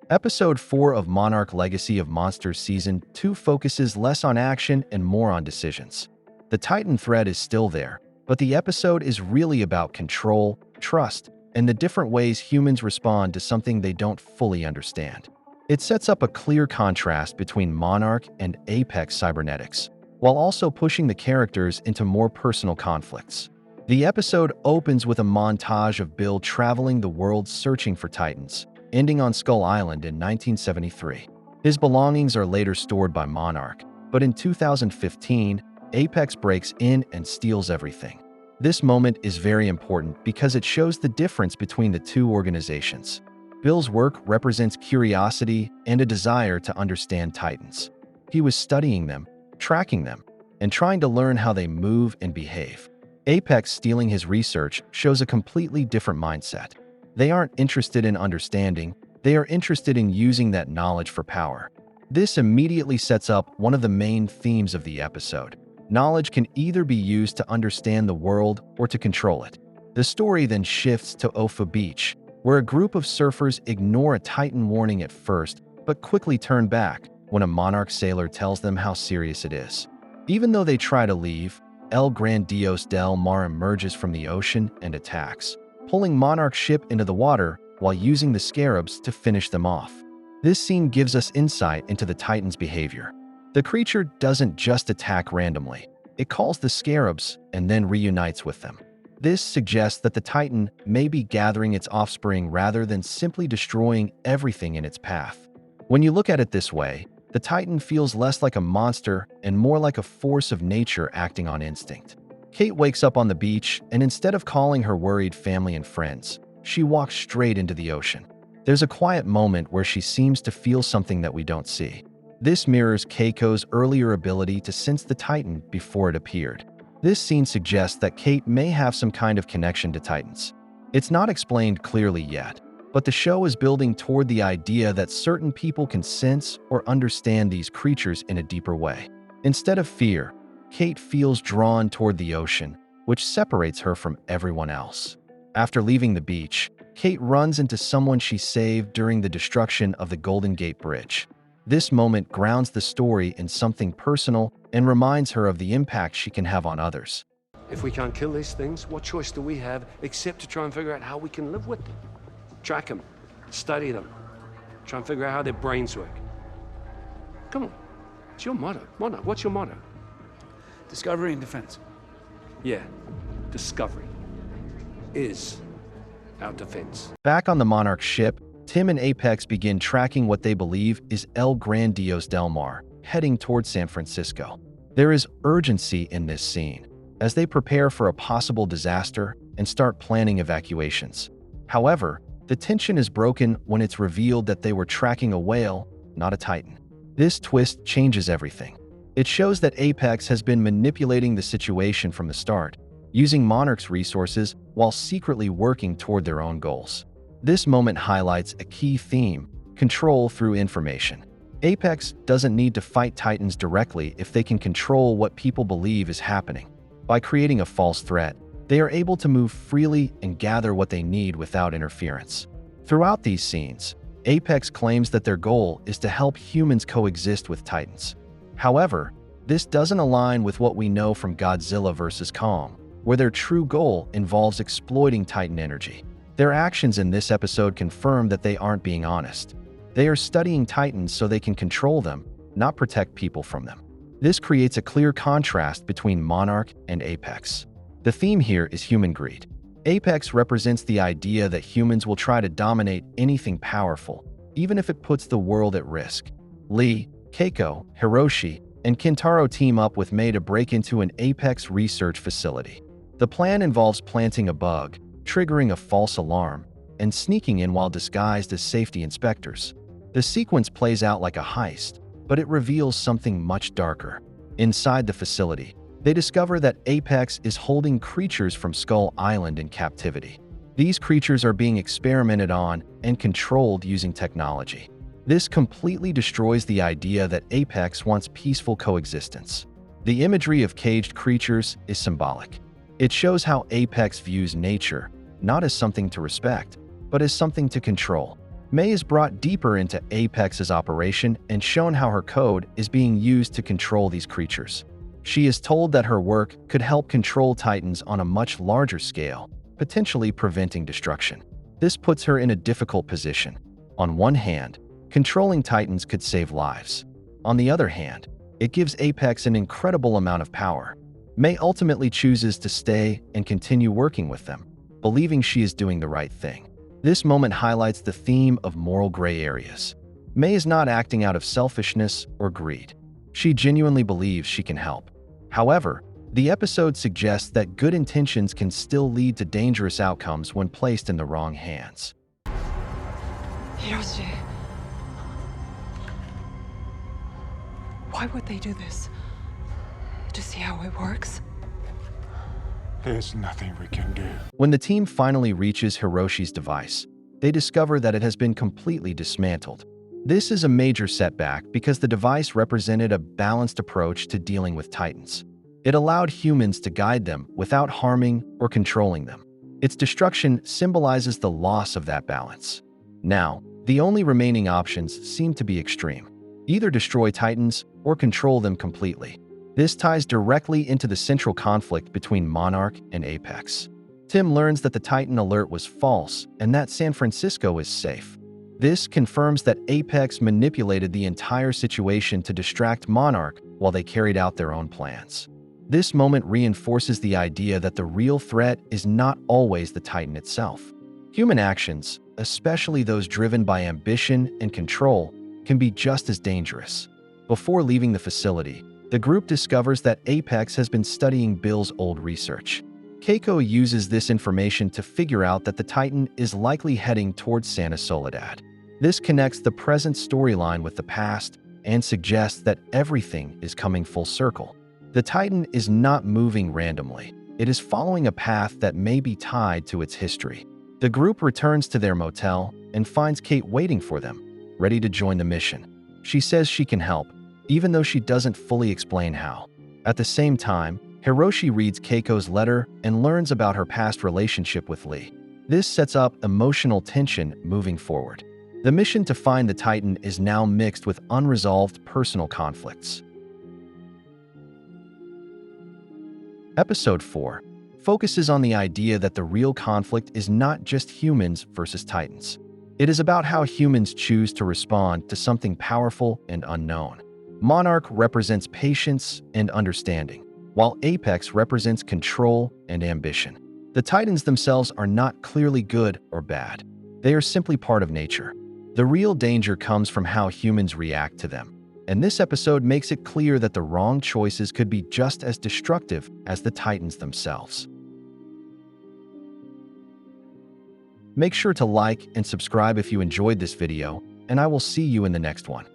Episode 4 of Monarch Legacy of Monsters Season 2 focuses less on action and more on decisions. The Titan threat is still there, but the episode is really about control, trust, and the different ways humans respond to something they don't fully understand. It sets up a clear contrast between Monarch and Apex cybernetics, while also pushing the characters into more personal conflicts. The episode opens with a montage of Bill traveling the world searching for Titans, ending on Skull Island in 1973. His belongings are later stored by Monarch, but in 2015, Apex breaks in and steals everything. This moment is very important because it shows the difference between the two organizations. Bill's work represents curiosity and a desire to understand Titans. He was studying them, tracking them, and trying to learn how they move and behave. Apex stealing his research shows a completely different mindset. They aren't interested in understanding, they are interested in using that knowledge for power. This immediately sets up one of the main themes of the episode. Knowledge can either be used to understand the world or to control it. The story then shifts to Ofu Beach, where a group of surfers ignore a Titan warning at first, but quickly turn back when a Monarch sailor tells them how serious it is. Even though they try to leave, El Gran Dios del Mar emerges from the ocean and attacks, pulling Monarch's ship into the water while using the scarabs to finish them off. This scene gives us insight into the Titan's behavior. The creature doesn't just attack randomly. It calls the scarabs and then reunites with them. This suggests that the Titan may be gathering its offspring rather than simply destroying everything in its path. When you look at it this way, the Titan feels less like a monster and more like a force of nature acting on instinct. Cate wakes up on the beach, and instead of calling her worried family and friends, she walks straight into the ocean. There's a quiet moment where she seems to feel something that we don't see. This mirrors Keiko's earlier ability to sense the Titan before it appeared. This scene suggests that Cate may have some kind of connection to Titans. It's not explained clearly yet, but the show is building toward the idea that certain people can sense or understand these creatures in a deeper way. Instead of fear, Cate feels drawn toward the ocean, which separates her from everyone else. After leaving the beach, Cate runs into someone she saved during the destruction of the Golden Gate Bridge. This moment grounds the story in something personal and reminds her of the impact she can have on others. If we can't kill these things, what choice do we have except to try and figure out how we can live with them? Track them, study them, try and figure out how their brains work. Come on, it's your motto. Monarch, what's your motto? Discovery and defense. Yeah, discovery is our defense. Back on the Monarch ship, Tim and Apex begin tracking what they believe is El Gran Dios del Mar, heading toward San Francisco. There is urgency in this scene, as they prepare for a possible disaster and start planning evacuations. However, the tension is broken when it's revealed that they were tracking a whale, not a Titan. This twist changes everything. It shows that Apex has been manipulating the situation from the start, using Monarch's resources while secretly working toward their own goals. This moment highlights a key theme: control through information. Apex doesn't need to fight Titans directly if they can control what people believe is happening. By creating a false threat, they are able to move freely and gather what they need without interference. Throughout these scenes, Apex claims that their goal is to help humans coexist with Titans. However, this doesn't align with what we know from Godzilla vs. Kong, where their true goal involves exploiting Titan energy. Their actions in this episode confirm that they aren't being honest. They are studying Titans so they can control them, not protect people from them. This creates a clear contrast between Monarch and Apex. The theme here is human greed. Apex represents the idea that humans will try to dominate anything powerful, even if it puts the world at risk. Lee, Keiko, Hiroshi, and Kintaro team up with Mei to break into an Apex research facility. The plan involves planting a bug, triggering a false alarm, and sneaking in while disguised as safety inspectors. The sequence plays out like a heist, but it reveals something much darker. Inside the facility, they discover that Apex is holding creatures from Skull Island in captivity. These creatures are being experimented on and controlled using technology. This completely destroys the idea that Apex wants peaceful coexistence. The imagery of caged creatures is symbolic. It shows how Apex views nature, not as something to respect, but as something to control. May is brought deeper into Apex's operation and shown how her code is being used to control these creatures. She is told that her work could help control Titans on a much larger scale, potentially preventing destruction. This puts her in a difficult position. On one hand, controlling Titans could save lives. On the other hand, it gives Apex an incredible amount of power. May ultimately chooses to stay and continue working with them, believing she is doing the right thing. This moment highlights the theme of moral gray areas. May is not acting out of selfishness or greed. She genuinely believes she can help. However, the episode suggests that good intentions can still lead to dangerous outcomes when placed in the wrong hands. Hiroshi. Why would they do this? To see how it works? There's nothing we can do. When the team finally reaches Hiroshi's device, they discover that it has been completely dismantled. This is a major setback because the device represented a balanced approach to dealing with Titans. It allowed humans to guide them without harming or controlling them. Its destruction symbolizes the loss of that balance. Now, the only remaining options seem to be extreme. Either destroy Titans or control them completely. This ties directly into the central conflict between Monarch and Apex. Tim learns that the Titan alert was false and that San Francisco is safe. This confirms that Apex manipulated the entire situation to distract Monarch while they carried out their own plans. This moment reinforces the idea that the real threat is not always the Titan itself. Human actions, especially those driven by ambition and control, can be just as dangerous. Before leaving the facility, the group discovers that Apex has been studying Bill's old research. Cate uses this information to figure out that the Titan is likely heading towards Santa Soledad. This connects the present storyline with the past and suggests that everything is coming full circle. The Titan is not moving randomly. It is following a path that may be tied to its history. The group returns to their motel and finds Cate waiting for them, ready to join the mission. She says she can help, even though she doesn't fully explain how. At the same time, Hiroshi reads Keiko's letter and learns about her past relationship with Lee. This sets up emotional tension moving forward. The mission to find the Titan is now mixed with unresolved personal conflicts. Episode 4 focuses on the idea that the real conflict is not just humans versus Titans. It is about how humans choose to respond to something powerful and unknown. Monarch represents patience and understanding, while Apex represents control and ambition. The Titans themselves are not clearly good or bad. They are simply part of nature. The real danger comes from how humans react to them, and this episode makes it clear that the wrong choices could be just as destructive as the Titans themselves. Make sure to like and subscribe if you enjoyed this video, and I will see you in the next one.